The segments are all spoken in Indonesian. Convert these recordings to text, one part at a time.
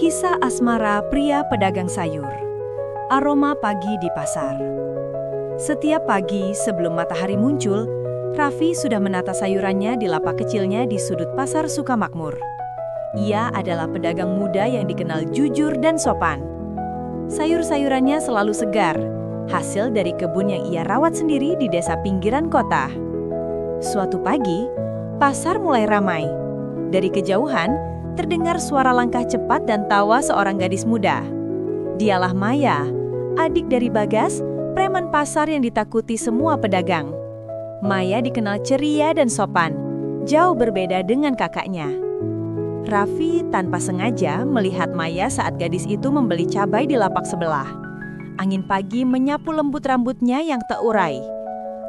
Kisah asmara pria pedagang sayur. Aroma pagi di pasar. Setiap pagi sebelum matahari muncul, Raffi sudah menata sayurannya di lapak kecilnya di sudut pasar Sukamakmur. Ia adalah pedagang muda yang dikenal jujur dan sopan. Sayur-sayurannya selalu segar, hasil dari kebun yang ia rawat sendiri di desa pinggiran kota. Suatu pagi, pasar mulai ramai. Dari kejauhan, terdengar suara langkah cepat dan tawa seorang gadis muda. Dialah Maya, adik dari Bagas, preman pasar yang ditakuti semua pedagang. Maya dikenal ceria dan sopan, jauh berbeda dengan kakaknya. Raffi tanpa sengaja melihat Maya saat gadis itu membeli cabai di lapak sebelah. Angin pagi menyapu lembut rambutnya yang terurai.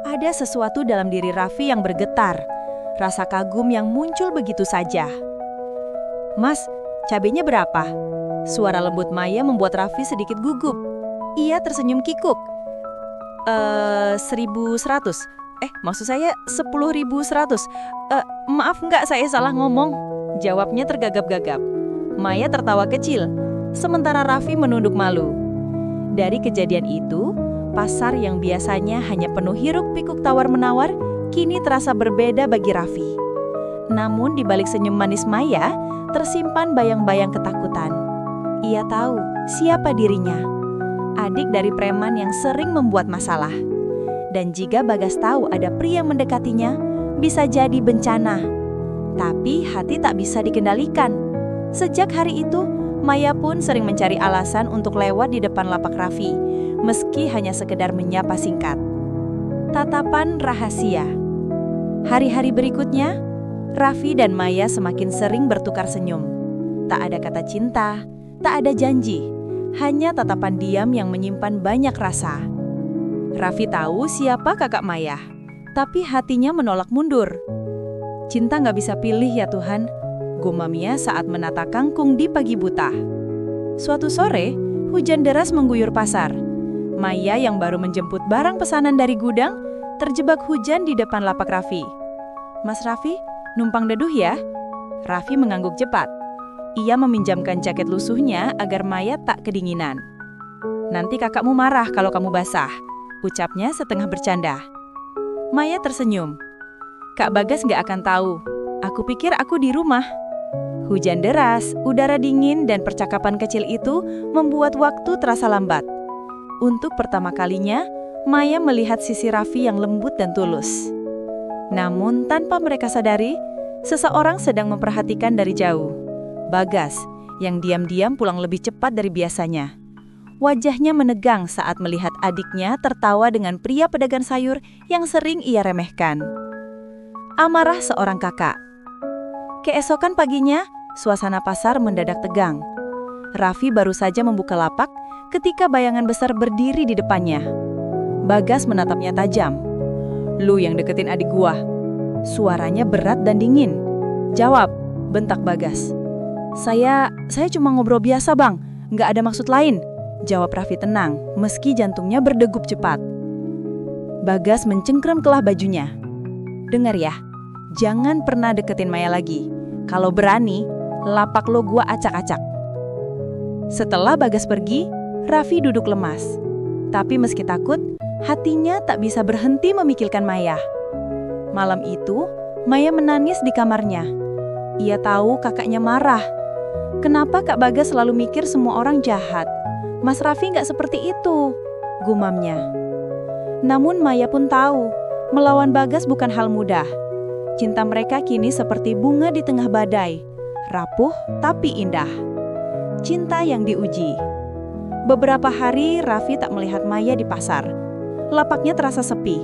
Ada sesuatu dalam diri Raffi yang bergetar, rasa kagum yang muncul begitu saja. "Mas, cabenya berapa?" Suara lembut Maya membuat Raffi sedikit gugup. Ia tersenyum kikuk. 1.100. Maksud saya 10.100. Maaf nggak, saya salah ngomong. Jawabnya tergagap-gagap. Maya tertawa kecil, sementara Raffi menunduk malu. Dari kejadian itu, pasar yang biasanya hanya penuh hiruk-pikuk tawar-menawar, kini terasa berbeda bagi Raffi. Namun di balik senyum manis Maya, tersimpan bayang-bayang ketakutan. Ia tahu siapa dirinya, adik dari preman yang sering membuat masalah. Dan jika Bagas tahu ada pria mendekatinya, bisa jadi bencana. Tapi hati tak bisa dikendalikan. Sejak hari itu, Maya pun sering mencari alasan untuk lewat di depan lapak Raffi, meski hanya sekedar menyapa singkat. Tatapan rahasia. Hari-hari berikutnya, Raffi dan Maya semakin sering bertukar senyum. Tak ada kata cinta, tak ada janji, hanya tatapan diam yang menyimpan banyak rasa. Raffi tahu siapa kakak Maya, tapi hatinya menolak mundur. "Cinta nggak bisa pilih ya Tuhan," gumamnya saat menata kangkung di pagi buta. Suatu sore, hujan deras mengguyur pasar. Maya yang baru menjemput barang pesanan dari gudang, terjebak hujan di depan lapak Raffi. "Mas Raffi, numpang deduh ya?" Raffi mengangguk cepat. Ia meminjamkan jaket lusuhnya agar Maya tak kedinginan. "Nanti kakakmu marah kalau kamu basah," ucapnya setengah bercanda. Maya tersenyum. "Kak Bagas gak akan tahu. Aku pikir aku di rumah." Hujan deras, udara dingin, dan percakapan kecil itu membuat waktu terasa lambat. Untuk pertama kalinya, Maya melihat sisi Raffi yang lembut dan tulus. Namun tanpa mereka sadari, seseorang sedang memperhatikan dari jauh. Bagas, yang diam-diam pulang lebih cepat dari biasanya. Wajahnya menegang saat melihat adiknya tertawa dengan pria pedagang sayur yang sering ia remehkan. Amarah seorang kakak. Keesokan paginya, suasana pasar mendadak tegang. Raffi baru saja membuka lapak ketika bayangan besar berdiri di depannya. Bagas menatapnya tajam. "Lu yang deketin adik gua." Suaranya berat dan dingin. "Jawab," bentak Bagas. Saya cuma ngobrol biasa bang, nggak ada maksud lain," jawab Raffi tenang, meski jantungnya berdegup cepat. Bagas mencengkram kelah bajunya. "Dengar ya, jangan pernah deketin Maya lagi. Kalau berani, lapak lo gua acak-acak." Setelah Bagas pergi, Raffi duduk lemas. Tapi meski takut, hatinya tak bisa berhenti memikirkan Maya. Malam itu, Maya menangis di kamarnya. Ia tahu kakaknya marah. "Kenapa Kak Bagas selalu mikir semua orang jahat? Mas Raffi nggak seperti itu," gumamnya. Namun Maya pun tahu, melawan Bagas bukan hal mudah. Cinta mereka kini seperti bunga di tengah badai, rapuh tapi indah. Cinta yang diuji. Beberapa hari Raffi tak melihat Maya di pasar. Lapaknya terasa sepi.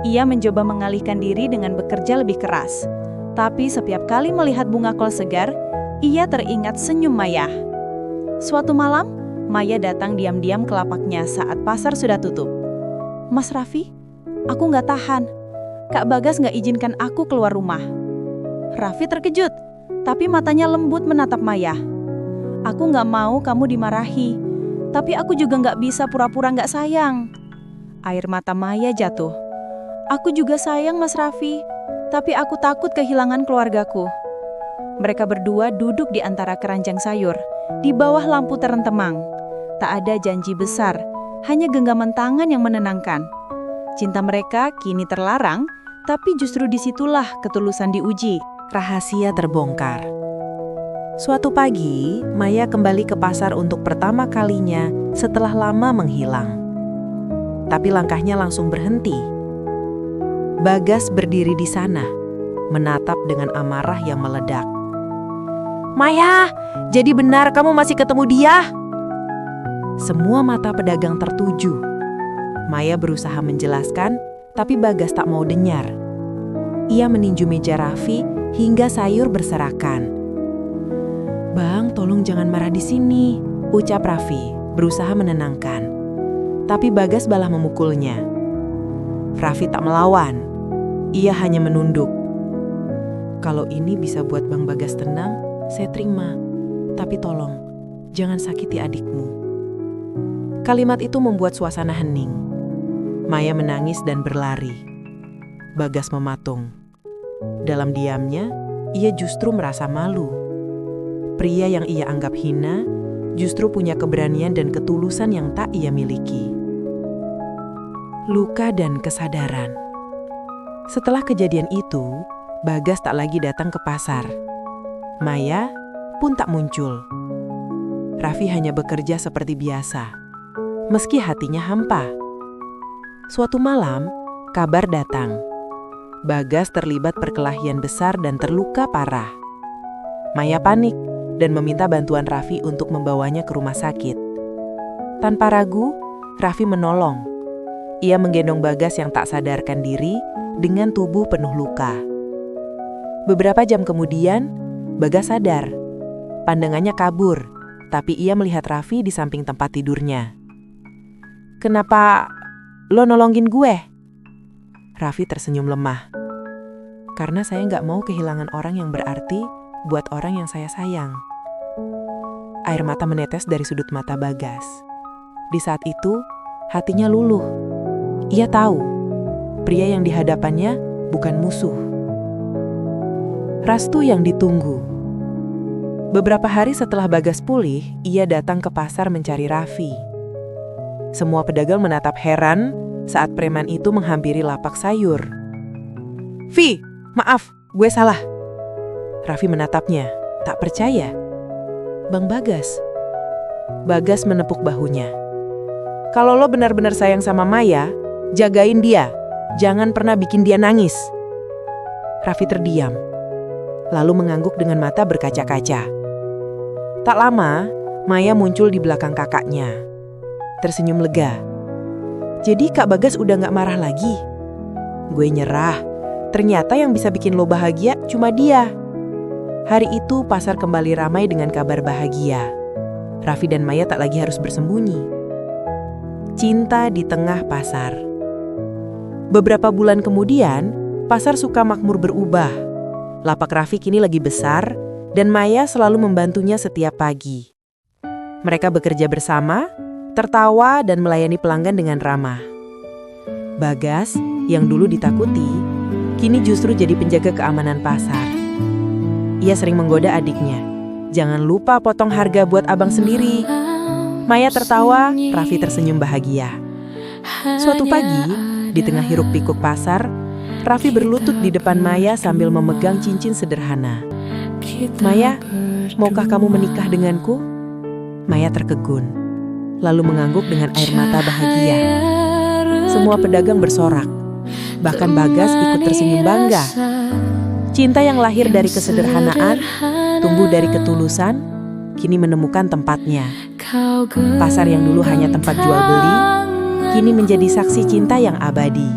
Ia mencoba mengalihkan diri dengan bekerja lebih keras. Tapi setiap kali melihat bunga kol segar, ia teringat senyum Maya. Suatu malam, Maya datang diam-diam ke lapaknya saat pasar sudah tutup. "Mas Raffi, aku nggak tahan. Kak Bagas nggak izinkan aku keluar rumah." Raffi terkejut, tapi matanya lembut menatap Maya. "Aku nggak mau kamu dimarahi, tapi aku juga nggak bisa pura-pura nggak sayang." Air mata Maya jatuh. "Aku juga sayang Mas Raffi, tapi aku takut kehilangan keluargaku." Mereka berdua duduk di antara keranjang sayur, di bawah lampu terang temang. Tak ada janji besar, hanya genggaman tangan yang menenangkan. Cinta mereka kini terlarang, tapi justru disitulah ketulusan diuji. Rahasia terbongkar. Suatu pagi, Maya kembali ke pasar untuk pertama kalinya setelah lama menghilang. Tapi langkahnya langsung berhenti. Bagas berdiri di sana, menatap dengan amarah yang meledak. "Maya, jadi benar kamu masih ketemu dia?" Semua mata pedagang tertuju. Maya berusaha menjelaskan, tapi Bagas tak mau dengar. Ia meninju meja Raffi hingga sayur berserakan. "Bang, tolong jangan marah di sini," ucap Raffi, berusaha menenangkan. Tapi Bagas malah memukulnya. Raffi tak melawan. Ia hanya menunduk. "Kalau ini bisa buat Bang Bagas tenang, saya terima. Tapi tolong, jangan sakiti adikmu." Kalimat itu membuat suasana hening. Maya menangis dan berlari. Bagas mematung. Dalam diamnya, ia justru merasa malu. Pria yang ia anggap hina justru punya keberanian dan ketulusan yang tak ia miliki. Luka dan kesadaran. Setelah kejadian itu, Bagas tak lagi datang ke pasar. Maya pun tak muncul. Raffi hanya bekerja seperti biasa, meski hatinya hampa. Suatu malam, kabar datang. Bagas terlibat perkelahian besar dan terluka parah. Maya panik dan meminta bantuan Raffi untuk membawanya ke rumah sakit. Tanpa ragu, Raffi menolong. Ia menggendong Bagas yang tak sadarkan diri dengan tubuh penuh luka. Beberapa jam kemudian, Bagas sadar. Pandangannya kabur, tapi ia melihat Raffi di samping tempat tidurnya. "Kenapa lo nolongin gue?" Raffi tersenyum lemah. "Karena saya nggak mau kehilangan orang yang berarti buat orang yang saya sayang." Air mata menetes dari sudut mata Bagas. Di saat itu, hatinya luluh. Ia tahu, pria yang dihadapannya bukan musuh. Restu yang ditunggu. Beberapa hari setelah Bagas pulih, ia datang ke pasar mencari Raffi. Semua pedagang menatap heran saat preman itu menghampiri lapak sayur. "Vi, maaf, gue salah." Raffi menatapnya, tak percaya. "Bang Bagas." Bagas menepuk bahunya. "Kalau lo benar-benar sayang sama Maya, jagain dia. Jangan pernah bikin dia nangis." Raffi terdiam, lalu mengangguk dengan mata berkaca-kaca. Tak lama, Maya muncul di belakang kakaknya. Tersenyum lega. "Jadi Kak Bagas udah gak marah lagi?" "Gue nyerah. Ternyata yang bisa bikin lo bahagia cuma dia." Hari itu pasar kembali ramai dengan kabar bahagia. Raffi dan Maya tak lagi harus bersembunyi. Cinta di tengah pasar. Beberapa bulan kemudian, pasar Sukamakmur berubah. Lapak Raffi kini lagi besar dan Maya selalu membantunya setiap pagi. Mereka bekerja bersama, tertawa dan melayani pelanggan dengan ramah. Bagas, yang dulu ditakuti, kini justru jadi penjaga keamanan pasar. Ia sering menggoda adiknya, "Jangan lupa potong harga buat abang sendiri." Maya tertawa, Raffi tersenyum bahagia. Suatu pagi, di tengah hiruk pikuk pasar, Raffi berlutut di depan Maya sambil memegang cincin sederhana. "Maya, maukah kamu menikah denganku?" Maya terkegun, lalu mengangguk dengan air mata bahagia. Semua pedagang bersorak, bahkan Bagas ikut tersenyum bangga. Cinta yang lahir dari kesederhanaan, tumbuh dari ketulusan, kini menemukan tempatnya. Pasar yang dulu hanya tempat jual beli, kini menjadi saksi cinta yang abadi.